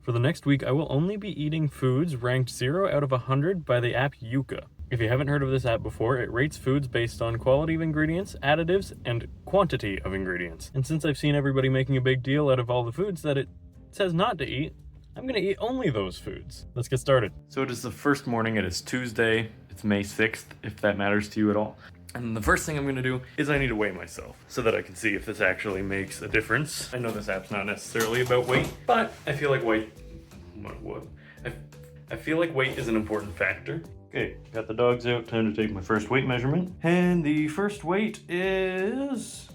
For the next week, I will only be eating foods ranked 0 out of 100 by the app Yuka. If you haven't heard of this app before, it rates foods based on quality of ingredients, additives, and quantity of ingredients. And since I've seen everybody making a big deal out of all the foods that it says not to eat, I'm gonna eat only those foods. Let's get started. So it is the first morning, it is Tuesday, it's May 6th, if that matters to you at all. And the first thing I'm gonna do is I need to weigh myself so that I can see if this actually makes a difference. I know this app's not necessarily about weight, but I feel like I feel like weight is an important factor. Okay, got the dogs out, time to take my first weight measurement. And the first weight is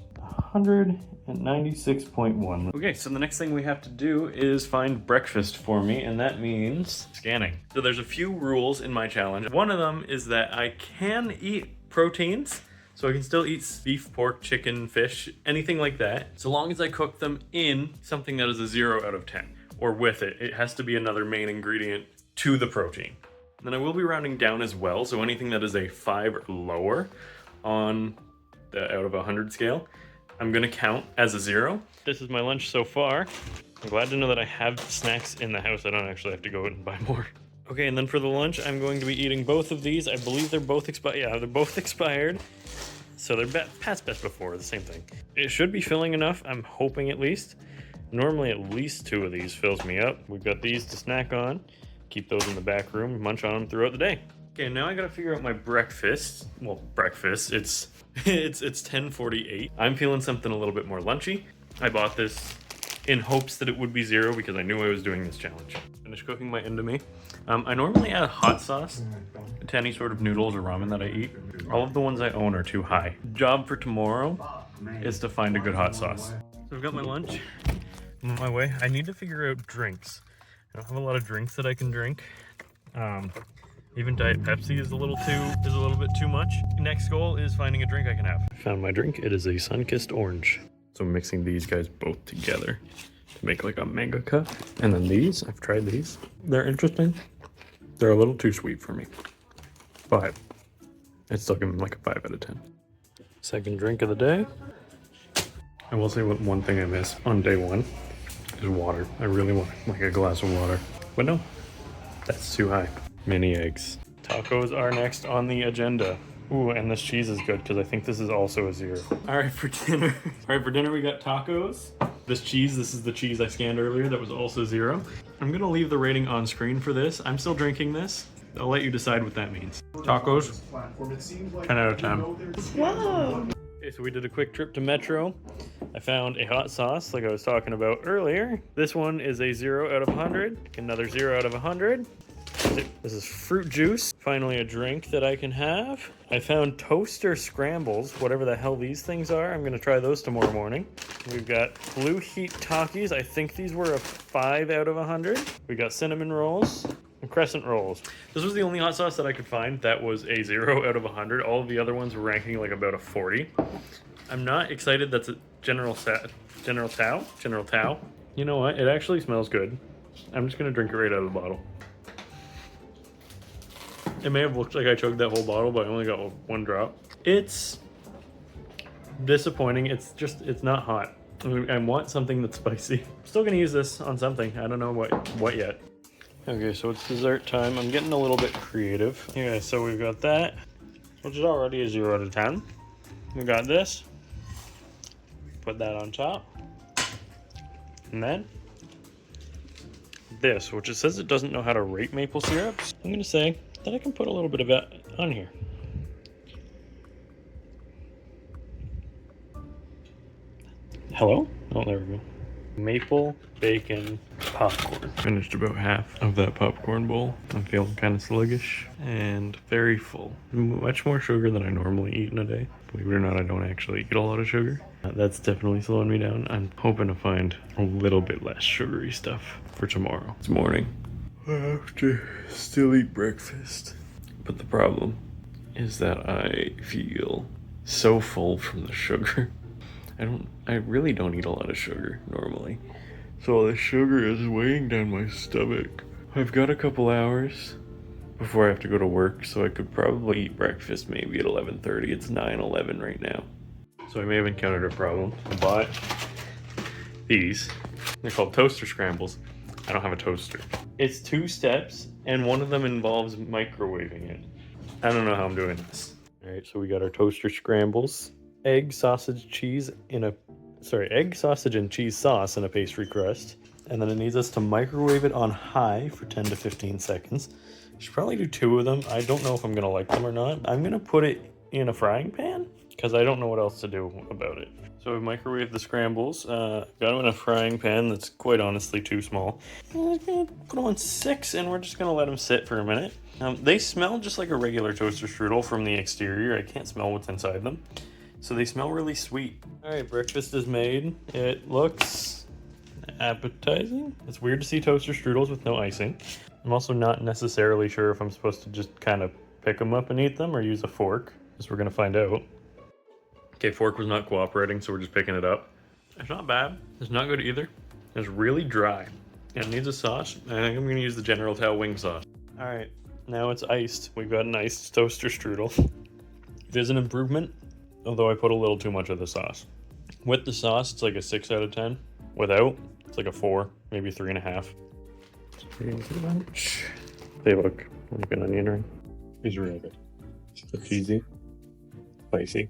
196.1. Okay, so the next thing we have to do is find breakfast for me, and that means scanning. So there's a few rules in my challenge. One of them is that I can eat proteins, so I can still eat beef, pork, chicken, fish, anything like that, so long as I cook them in something that is a 0 out of 10, or with it. It has to be another main ingredient to the protein. Then I will be rounding down as well, so anything that is a 5 or lower on the out of 100 scale, I'm gonna count as a 0. This is my lunch so far. I'm glad to know that I have snacks in the house. I don't actually have to go out and buy more. Okay, and then for the lunch, I'm going to be eating both of these. I believe they're both expired. Yeah, they're both expired. So they're past best before, the same thing. It should be filling enough, I'm hoping at least. Normally at least 2 of these fills me up. We've got these to snack on. Keep those in the back room, munch on them throughout the day. Okay, now I gotta figure out my breakfast. Well, breakfast, it's 10:48. I'm feeling something a little bit more lunchy. I bought this in hopes that it would be 0 because I knew I was doing this challenge. Finished cooking my Indomie. I normally add hot sauce to any sort of noodles or ramen that I eat. All of the ones I own are too high. Job for tomorrow is to find a good hot sauce. So I've got my lunch. I'm on my way. I need to figure out drinks. I don't have a lot of drinks that I can drink. Even Diet Pepsi is a little bit too much. Next goal is finding a drink I can have. I found my drink. It is a sun-kissed orange. So I'm mixing these guys both together to make like a mega cup. And then these, I've tried these. They're interesting. They're a little too sweet for me, but I'd still give them like a 5 out of 10. Second drink of the day. I will say one thing I miss on day 1 is water. I really want like a glass of water, but no, that's too high. Mini eggs. Tacos are next on the agenda. Ooh, and this cheese is good because I think this is also a 0. All right, for dinner we got tacos. This is the cheese I scanned earlier that was also 0. I'm gonna leave the rating on screen for this. I'm still drinking this. I'll let you decide what that means. Tacos, 10 out of 10. Whoa! Okay, so we did a quick trip to Metro. I found a hot sauce like I was talking about earlier. This one is a 0 out of 100, another 0 out of 100. This is fruit juice. Finally a drink that I can have. I found toaster scrambles, whatever the hell these things are. I'm gonna try those tomorrow morning. We've got blue heat Takis. I think these were a 5 out of 100. We got cinnamon rolls and crescent rolls. This was the only hot sauce that I could find that was a 0 out of 100. All of the other ones were ranking like about a 40. I'm not excited that's a General Tao. You know what? It actually smells good. I'm just gonna drink it right out of the bottle. It may have looked like I chugged that whole bottle, but I only got 1 drop. It's disappointing. It's not hot. I want something that's spicy. I'm still gonna use this on something. I don't know what yet. Okay, so it's dessert time. I'm getting a little bit creative. Yeah, so we've got that, which is already a 0 out of 10. We got this. Put that on top. And then this, which it says it doesn't know how to rate maple syrups. I'm gonna say that I can put a little bit of that on here. Hello? Oh, there we go. Maple bacon popcorn. Finished about half of that popcorn bowl. I'm feeling kind of sluggish and very full. Much more sugar than I normally eat in a day. Believe it or not, I don't actually eat a lot of sugar. That's definitely slowing me down. I'm hoping to find a little bit less sugary stuff for tomorrow. It's morning. I have to still eat breakfast. But the problem is that I feel so full from the sugar. I really don't eat a lot of sugar normally. So all the sugar is weighing down my stomach. I've got a couple hours before I have to go to work, so I could probably eat breakfast maybe at 11:30. It's 9:11 right now. So I may have encountered a problem. I bought these. They're called toaster scrambles. I don't have a toaster. It's 2 steps, and one of them involves microwaving it. I don't know how I'm doing this. All right, so we got our toaster scrambles. Egg, sausage, egg, sausage, and cheese sauce in a pastry crust. And then it needs us to microwave it on high for 10 to 15 seconds. Should probably do 2 of them. I don't know if I'm gonna like them or not. I'm gonna put it in a frying pan because I don't know what else to do about it. So I've microwaved the scrambles. Got them in a frying pan that's quite honestly too small. I'm gonna put them on 6 and we're just gonna let them sit for a minute. They smell just like a regular toaster strudel from the exterior. I can't smell what's inside them. So they smell really sweet. All right, breakfast is made. It looks appetizing. It's weird to see toaster strudels with no icing. I'm also not necessarily sure if I'm supposed to just kind of pick them up and eat them or use a fork, as we're gonna find out. Okay, fork was not cooperating, so we're just picking it up. It's not bad. It's not good either. It's really dry. And it needs a sauce. I think I'm gonna use the General Tao wing sauce. All right, now it's iced. We've got an iced toaster strudel. There's an improvement, although I put a little too much of the sauce. With the sauce, it's like a 6 out of 10. Without, it's like a 4, maybe 3.5. They look like an onion ring. These are really good. So cheesy, spicy,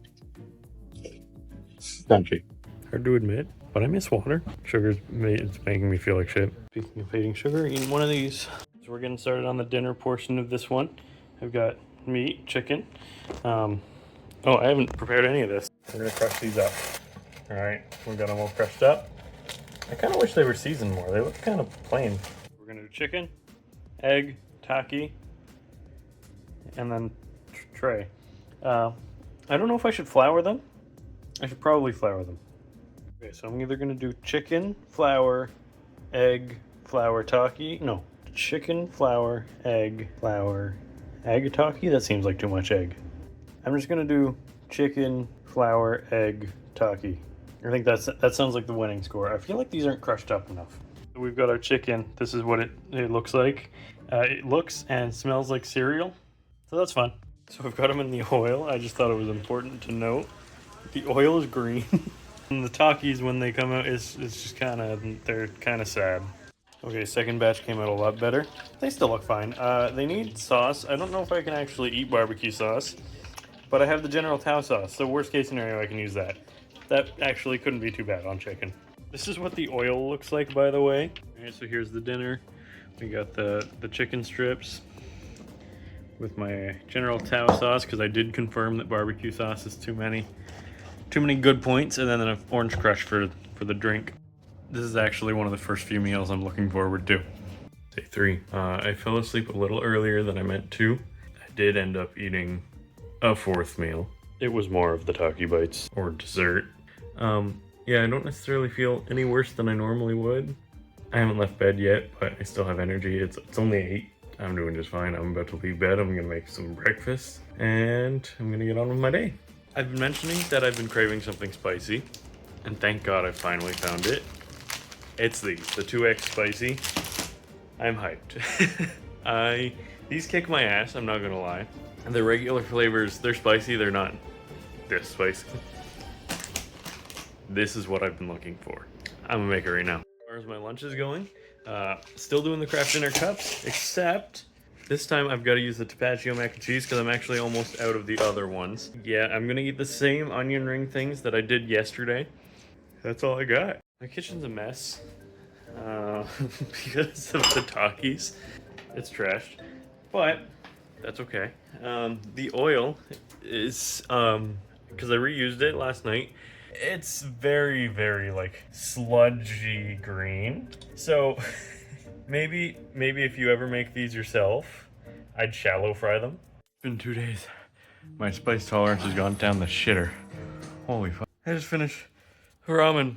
crunchy. Hard to admit, but I miss water. It's making me feel like shit. Speaking of hating sugar, eating one of these. So we're getting started on the dinner portion of this one. I've got meat, chicken. Oh, I haven't prepared any of this. We're gonna crush these up. All right, we've got them all crushed up. I kind of wish they were seasoned more. They look kind of plain. We're gonna do chicken, egg, taki, and then tray. I don't know if I should flour them. I should probably flour them. Okay, so I'm either gonna do chicken, flour, egg, flour, taki. No, chicken, flour, egg, taki. That seems like too much egg. I'm just gonna do chicken, flour, egg, taki. I think that sounds like the winning score. I feel like these aren't crushed up enough. So we've got our chicken. This is what it looks like. It looks and smells like cereal, so that's fun. So I've got them in the oil. I just thought it was important to note the oil is green. And the Takis, when they come out, it's just they're kind of sad. Okay, second batch came out a lot better. They still look fine. They need sauce. I don't know if I can actually eat barbecue sauce, but I have the General Tao sauce, so worst case scenario, I can use that. That actually couldn't be too bad on chicken. This is what the oil looks like, by the way. All right, so here's the dinner. We got the chicken strips with my General Tao sauce, because I did confirm that barbecue sauce is too many good points, and then an orange crush for the drink. This is actually one of the first few meals I'm looking forward to. Day 3. I fell asleep a little earlier than I meant to. I did end up eating a 4th meal. It was more of the Taki bites or dessert. Yeah, I don't necessarily feel any worse than I normally would. I haven't left bed yet, but I still have energy. It's only 8. I'm doing just fine. I'm about to leave bed. I'm gonna make some breakfast and I'm gonna get on with my day. I've been mentioning that I've been craving something spicy, and thank God I finally found it. It's the 2X spicy. I'm hyped. These kick my ass, I'm not gonna lie. The regular flavors, they're spicy, they're not this spicy. This is what I've been looking for. I'm gonna make it right now. As far as my lunch is going, still doing the craft dinner cups, except this time I've got to use the tapatio mac and cheese because I'm actually almost out of the other ones. Yeah, I'm gonna eat the same onion ring things that I did yesterday. That's all I got. My kitchen's a mess because of the Takis. It's trashed, but that's okay. The oil is, because I reused it last night, it's very, very like sludgy green. So maybe if you ever make these yourself, I'd shallow fry them. It's been 2 days. My spice tolerance has gone down the shitter. Holy fuck. I just finished ramen.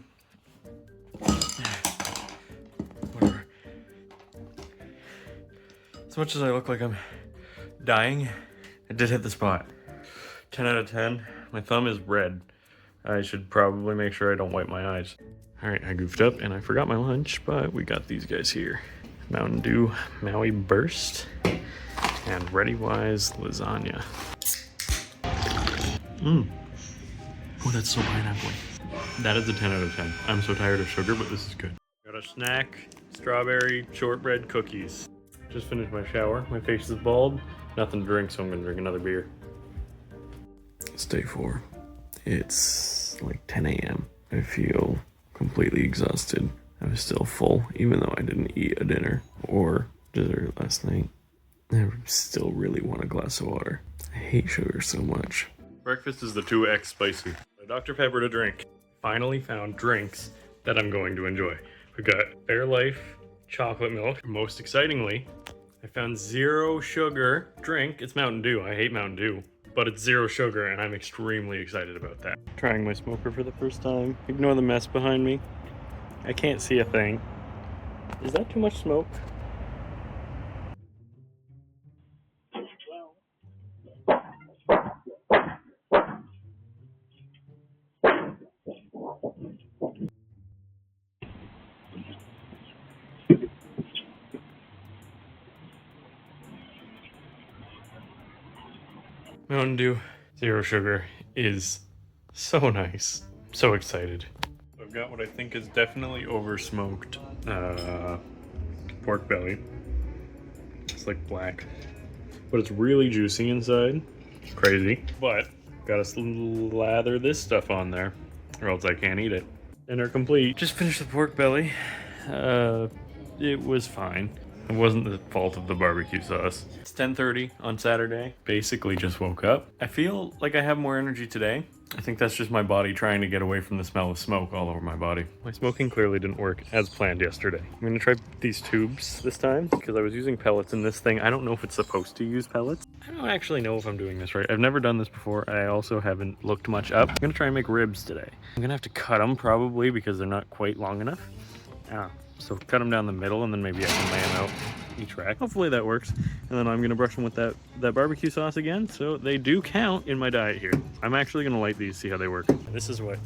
Whatever. As much as I look like I'm dying, I did hit the spot. 10 out of 10. My thumb is red. I should probably make sure I don't wipe my eyes. All right, I goofed up and I forgot my lunch, but we got these guys here. Mountain Dew Maui Burst and ReadyWise lasagna. Oh, that's so pineapple. That is a 10 out of 10. I'm so tired of sugar, but this is good. Got a snack. It's strawberry shortbread cookies. Just finished my shower. My face is bald. Nothing to drink, so I'm gonna drink another beer. It's day 4. It's like 10 a.m. I feel completely exhausted. I was still full, even though I didn't eat a dinner or dessert last night. I still really want a glass of water. I hate sugar so much. Breakfast is the 2x spicy. Dr. Pepper to drink. Finally found drinks that I'm going to enjoy. We got Fairlife chocolate milk. Most excitingly, I found 0 sugar drink. It's Mountain Dew. I hate Mountain Dew, but it's 0 sugar and I'm extremely excited about that. Trying my smoker for the first time. Ignore the mess behind me. I can't see a thing. Is that too much smoke? Mountain Dew 0 sugar is so nice. So excited. I've got what I think is definitely over smoked pork belly. It's like black, but it's really juicy inside. It's crazy, but gotta slather this stuff on there or else I can't eat it. Dinner complete. Just finished the pork belly. It was fine. It wasn't the fault of the barbecue sauce. It's 10:30 on Saturday. Basically just woke up. I feel like I have more energy today. I think that's just my body trying to get away from the smell of smoke all over my body. My smoking clearly didn't work as planned yesterday. I'm gonna try these tubes this time because I was using pellets in this thing. I don't know if it's supposed to use pellets. I don't actually know if I'm doing this right. I've never done this before. I also haven't looked much up. I'm gonna try and make ribs today. I'm gonna have to cut them probably because they're not quite long enough. So cut them down the middle and then maybe I can lay them out each rack. Hopefully that works. And then I'm gonna brush them with that barbecue sauce again. So they do count in my diet here. I'm actually gonna light these, see how they work. This is what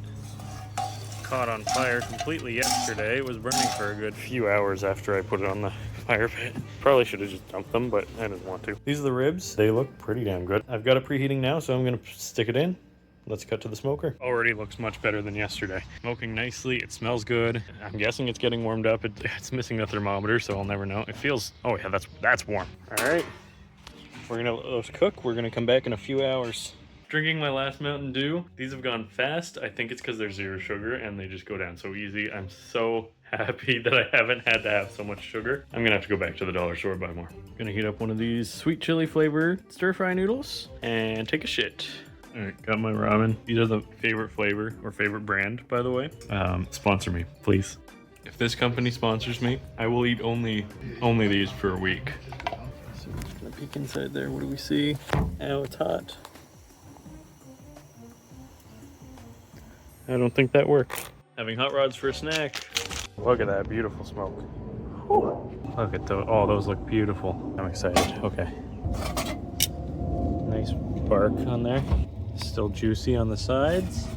caught on fire completely yesterday. It was burning for a good few hours after I put it on the fire pit. Probably should have just dumped them, but I didn't want to. These are the ribs. They look pretty damn good. I've got it preheating now, so I'm gonna stick it in. Let's cut to the smoker. Already looks much better than yesterday. Smoking nicely, it smells good. I'm guessing it's getting warmed up. It's missing the thermometer, so I'll never know. It feels, oh yeah, that's warm. All right, we're gonna let those cook. We're gonna come back in a few hours. Drinking my last Mountain Dew. These have gone fast. I think it's because they're 0 sugar and they just go down so easy. I'm so happy that I haven't had to have so much sugar. I'm gonna have to go back to the dollar store and buy more. Gonna heat up one of these sweet chili flavored stir fry noodles and take a shit. All right, got my ramen. These are the favorite flavor or favorite brand, by the way. Sponsor me, please. If this company sponsors me, I will eat only these for a week. So I'm just gonna peek inside there. What do we see? Ow, it's hot. I don't think that worked. Having hot rods for a snack. Look at that beautiful smoke. Whew. Look at those. Oh, those look beautiful. I'm excited. Okay. Nice bark on there. Still juicy on the sides.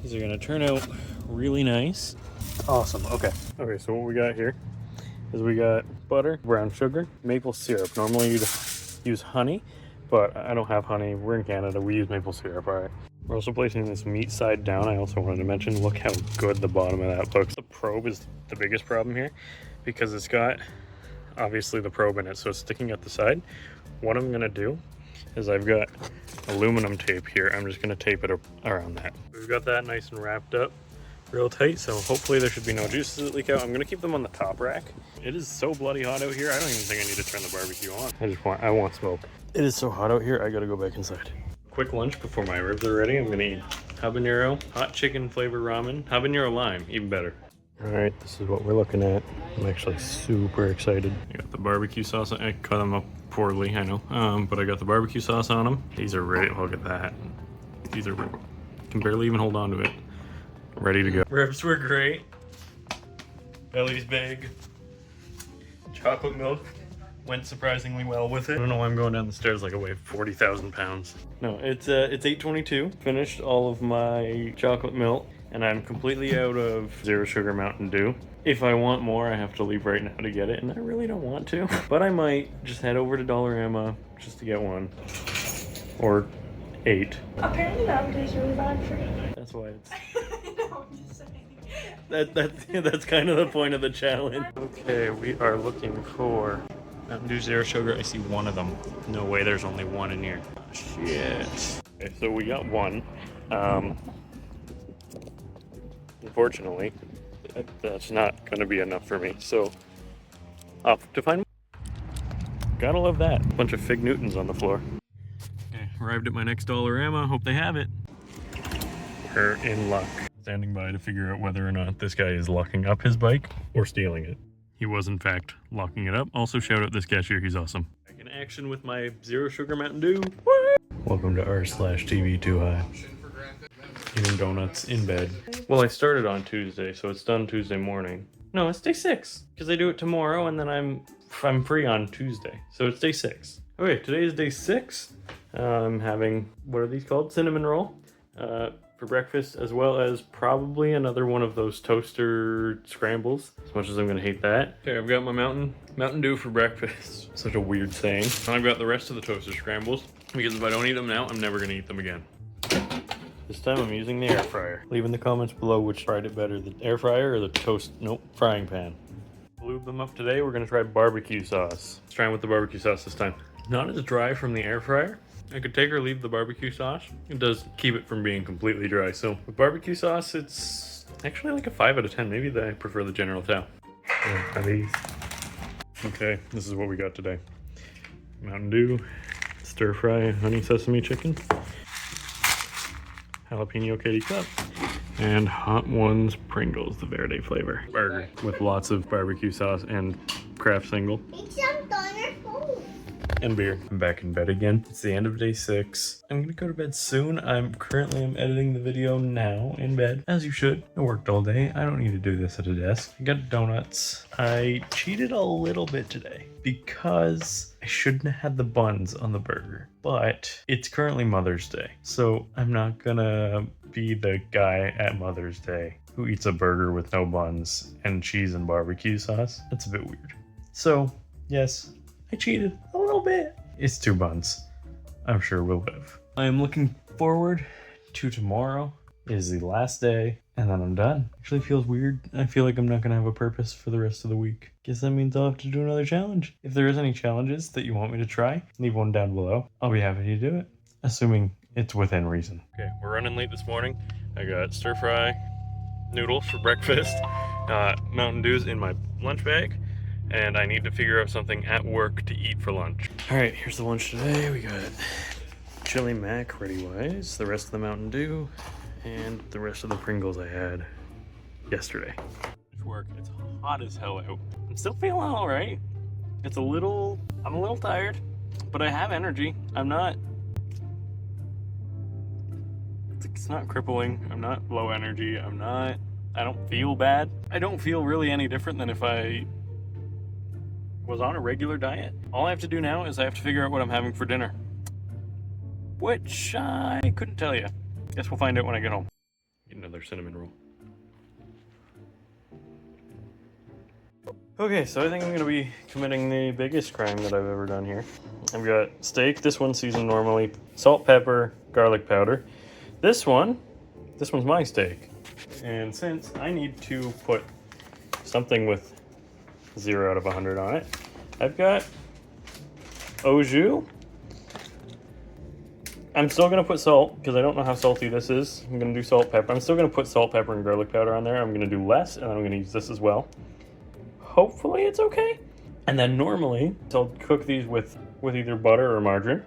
These are gonna turn out really nice. Awesome. Okay, so what we got here is we got butter, brown sugar, maple syrup. Normally you'd use honey, but I don't have honey. We're in Canada, we use maple syrup. All right. We're also placing this meat side down. I also wanted to mention, look how good the bottom of that looks. The probe is the biggest problem here because it's got obviously the probe in it, so it's sticking out the side. What I'm gonna do is I've got aluminum tape here. I'm just gonna tape it around that. We've got that nice and wrapped up real tight, so hopefully there should be no juices that leak out. I'm gonna keep them on the top rack. It is so bloody hot out here. I don't even think I need to turn the barbecue on. I want smoke. It is so hot out here, I gotta go back inside. Quick lunch before my ribs are ready. I'm gonna eat habanero, hot chicken flavored ramen, habanero lime, even better. All right, this is what we're looking at. I'm actually super excited. I got the barbecue sauce. I cut them up poorly, I know, but I got the barbecue sauce on them. These are ready. Look at that. These are, can barely even hold on to it. Ready to go. Ribs were great. Belly's big. Chocolate milk went surprisingly well with it. I don't know why I'm going down the stairs like I weigh 40,000 pounds. No, it's 8:22. Finished all of my chocolate milk. And I'm completely out of 0 sugar Mountain Dew. If I want more, I have to leave right now to get it, and I really don't want to. But I might just head over to Dollarama just to get one. Or 8. Apparently Mountain Dew is really bad for you. That's why it's... No, I'm just saying. That's kind of the point of the challenge. Okay, we are looking for Mountain Dew Zero Sugar. I see one of them. No way, there's only one in here. Oh, shit. Okay, so we got one. Unfortunately, that's not going to be enough for me. So, off to find. Gotta love that. Bunch of Fig Newtons on the floor. Okay, arrived at my next Dollarama. Hope they have it. We're in luck. Standing by to figure out whether or not this guy is locking up his bike or stealing it. He was in fact locking it up. Also shout out this cashier, he's awesome. Back in action with my Zero Sugar Mountain Dew. Woo! Welcome to r/TV Too High. Eating donuts in bed. Well, I started on Tuesday, so it's done Tuesday morning. No, it's day 6, because I do it tomorrow and then I'm free on Tuesday. So it's day 6. Okay, today is day 6. I'm having, what are these called? Cinnamon roll. For breakfast, as well as probably another one of those toaster scrambles, as much as I'm gonna hate that. Okay, I've got my Mountain Dew for breakfast. Such a weird saying. And I've got the rest of the toaster scrambles, because if I don't eat them now, I'm never gonna eat them again. This time I'm using the air fryer. Leave in the comments below which fried it better, the air fryer or the frying pan. Lube them up today, we're gonna try barbecue sauce. Let's try them with the barbecue sauce this time. Not as dry from the air fryer. I could take or leave the barbecue sauce. It does keep it from being completely dry. So with barbecue sauce, it's actually like a 5 out of 10. Maybe I prefer the General Tao. Are these? Okay, this is what we got today. Mountain Dew, stir fry honey sesame chicken, jalapeno kitty cup, and Hot Ones Pringles, the Verde flavor. Burger with lots of barbecue sauce and Kraft single. And beer. I'm back in bed again. It's the end of day 6. I'm gonna go to bed soon. I'm editing the video now in bed, as you should. I worked all day. I don't need to do this at a desk. I got donuts. I cheated a little bit today because I shouldn't have had the buns on the burger, but it's currently Mother's Day. So I'm not gonna be the guy at Mother's Day who eats a burger with no buns and cheese and barbecue sauce. That's a bit weird. So yes, I cheated a little bit. It's 2 buns. I'm sure we'll live. I am looking forward to tomorrow. It is the last day, and then I'm done. Actually feels weird. I feel like I'm not gonna have a purpose for the rest of the week. Guess that means I'll have to do another challenge. If there is any challenges that you want me to try, leave one down below. I'll be happy to do it, assuming it's within reason. Okay, we're running late this morning. I got stir fry noodles for breakfast, Mountain Dews in my lunch bag, and I need to figure out something at work to eat for lunch. All right, here's the lunch today. We got chili mac ready-wise, the rest of the Mountain Dew, and the rest of the Pringles I had yesterday. It's work. It's hot as hell out. I'm still feeling all right. I'm a little tired, but I have energy. It's not crippling. I'm not low energy. I don't feel bad. I don't feel really any different than if I was on a regular diet. All I have to do now is I have to figure out what I'm having for dinner, which I couldn't tell you. Guess we'll find out when I get home. Eat another cinnamon roll. Okay, so I think I'm gonna be committing the biggest crime that I've ever done here. I've got steak. This one's seasoned normally. Salt, pepper, garlic powder. This one's my steak. And since I need to put something with 0 out of 100 on it, I've got au jus. I'm still gonna put salt because I don't know how salty this is. I'm gonna do salt, pepper. I'm still gonna put salt, pepper, and garlic powder on there. I'm gonna do less, and then I'm gonna use this as well. Hopefully it's okay. And then normally, I'll cook these with either butter or margarine.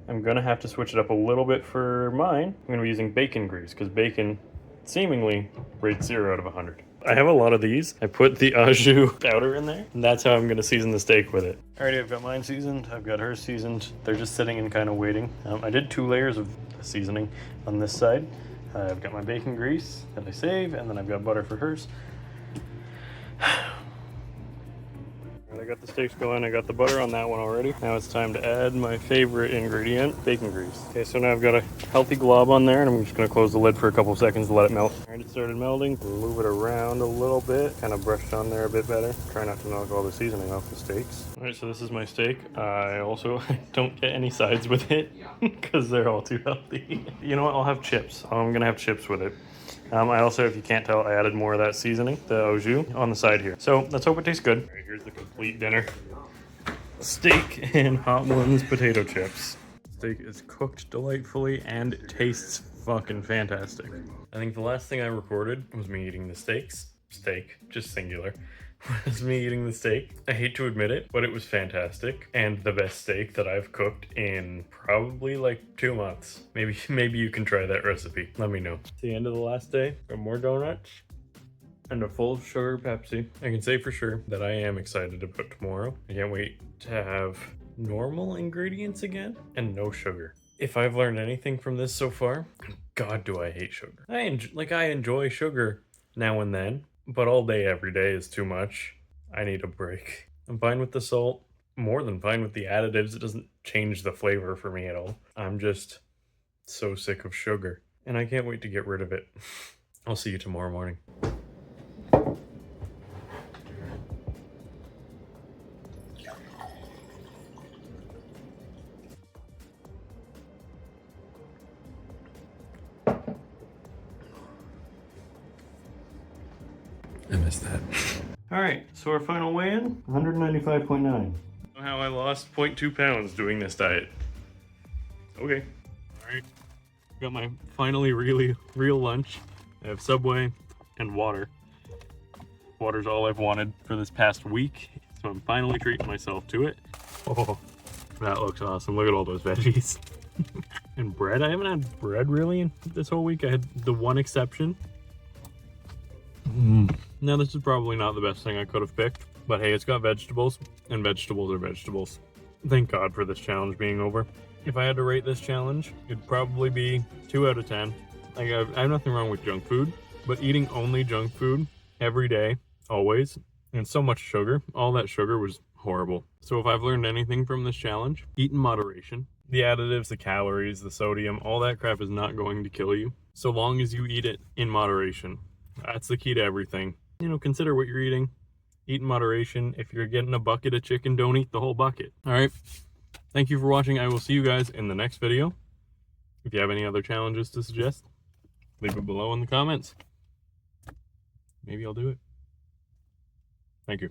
I'm gonna have to switch it up a little bit for mine. I'm gonna be using bacon grease because bacon seemingly rates 0 out of 100. I have a lot of these. I put the au jus powder in there, and that's how I'm gonna season the steak with it. Alrighty, I've got mine seasoned. I've got hers seasoned. They're just sitting and kind of waiting. I did 2 layers of seasoning on this side. I've got my bacon grease that I save, and then I've got butter for hers. I got the steaks going. I got the butter on that one already. Now it's time to add my favorite ingredient, bacon grease. Okay, so now I've got a healthy glob on there, and I'm just gonna close the lid for a couple seconds to let it melt. All right, it started melting. Move it around a little bit, kind of brushed on there a bit better. Try not to knock all the seasoning off the steaks. All right, so this is my steak. I also don't get any sides with it because they're all too healthy. You know what? I'll have chips. I'm gonna have chips with it. I also, if you can't tell, I added more of that seasoning, the au jus, on the side here. So let's hope it tastes good. All right, here's the complete dinner. Steak and hot ones potato chips. Steak is cooked delightfully and it tastes fucking fantastic. I think the last thing I recorded was me eating the steak, just singular, was me eating the steak. I hate to admit it, but it was fantastic and the best steak that I've cooked in probably like 2 months. Maybe you can try that recipe. Let me know. It's the end of the last day. Got more donuts and a full sugar Pepsi. I can say for sure that I am excited about tomorrow. I can't wait to have normal ingredients again and no sugar. If I've learned anything from this so far, God, do I hate sugar. I enjoy sugar now and then, but all day, every day is too much. I need a break. I'm fine with the salt, more than fine with the additives. It doesn't change the flavor for me at all. I'm just so sick of sugar, and I can't wait to get rid of it. I'll see you tomorrow morning. I missed that. All right, so our final weigh-in, 195.9. How I lost 0.2 pounds doing this diet. Okay. All right, got my finally really real lunch. I have Subway and water. Water's all I've wanted for this past week, so I'm finally treating myself to it. Oh, that looks awesome. Look at all those veggies. And bread, I haven't had bread really in this whole week. I had the one exception. Now this is probably not the best thing I could have picked, but hey, it's got vegetables, and vegetables are vegetables. Thank God for this challenge being over. If I had to rate this challenge, it'd probably be 2 out of 10. Like, I have nothing wrong with junk food, but eating only junk food every day, always, and so much sugar, all that sugar was horrible. So if I've learned anything from this challenge, eat in moderation. The additives, the calories, the sodium, all that crap is not going to kill you, so long as you eat it in moderation. That's the key to everything. You know, consider what you're eating. Eat in moderation. If you're getting a bucket of chicken, don't eat the whole bucket. All right. Thank you for watching. I will see you guys in the next video. If you have any other challenges to suggest, leave it below in the comments. Maybe I'll do it. Thank you.